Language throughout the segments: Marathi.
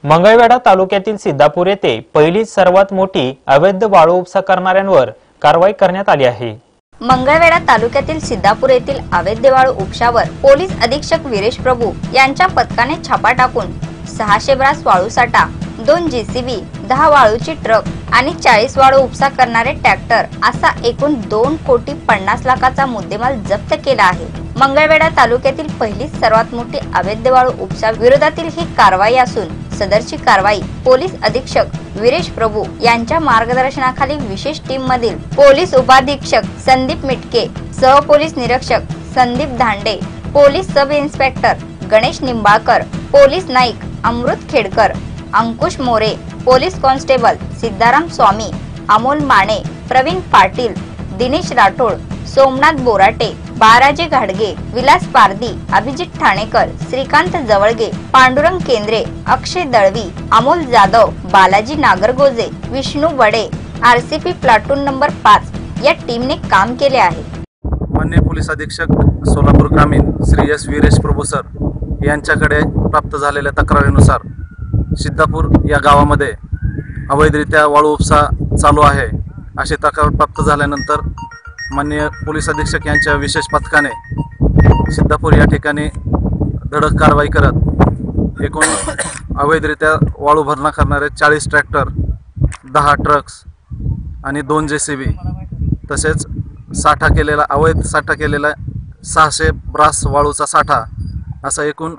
मंगळवेढा तालुक्यातील सिद्धापूर येथे पहिलीच सर्वात मोठी अवैध वाळू उपसा करणाऱ्यांवर कारवाई करण्यात आली आहे। मंगळवेढा तालुक्यातील सिद्धापूर येथील अवैध वाळू उपशावर पोलीस अधीक्षक वीरेश प्रभू यांच्या पथकाने छापा टाकून 600 ब्रास वाळू साठा, 2 जेसीबी, 10 वाळूची ट्रक आणि 40 वाळू उपसा करणारे ट्रॅक्टर असा एकूण 2,50,00,000चा मुद्देमाल जप्त केला आहे। मंगळवेढा तालुक्यातील पहिलीच सर्वात मोठी अवैध वाळू उपसा विरोधातील ही कारवाई असून सदरची कारवाई पोलीस अधीक्षक वीरेश प्रभू यांच्या मार्गदर्शनाखाली विशेष टीम मधील पोलीस उपाधीक्षक संदीप मिटके, सह पोलीस निरीक्षक Sandeep Dhande, police sub inspector Ganesh Nimbalkar, police Naik Amrit Khedkar, Ankush More, police constable Siddharam Swami, Amol Mane, Pravin Patil, Dinesh Rathod, Somnath Borate, Baraji घाडगे, Vilas Pardi, Abhijit Thanekar, Shrikant Jawalge, Pandurang Kendre, Akshay Dalvi, Amol Jadhav, Balaji Nagargoje, Vishnu Bade, RCP platoon number 5 या टीमने काम केले आहे। माननीय पोलीस अधीक्षक सोलापूर ग्रामीण श्री एस वीरेश प्रभू सर यांच्याकडे प्राप्त झालेल्या तक्रारीनुसार सिद्धापूर या गावामध्ये अवैधरित्या वाळू उपसा चालू आहे अशी तक्रार प्राप्त झाल्यानंतर माननीय पोलीस अधीक्षक यांच्या विशेष पथकाने सिद्धापूर या ठिकाणी धडक कारवाई करत एकूण अवैधरित्या वाळू भरणा करणारे 40 ट्रॅक्टर, 10 ट्रक्स आणि 2 जेसीबी तसेच अवैध साठा केलेला 600 ब्रास वाळूचा साठा असा एकूण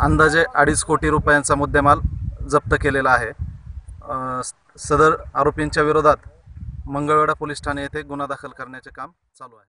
अंदाजे 2.5 कोटी रुपयांचा मुद्देमाल जप्त केलेला आहे। सदर आरोपींच्या विरोधात मंगळवेढा पोलीस ठाणे येथे गुन्हा दाखल करण्याचे काम चालू आहे।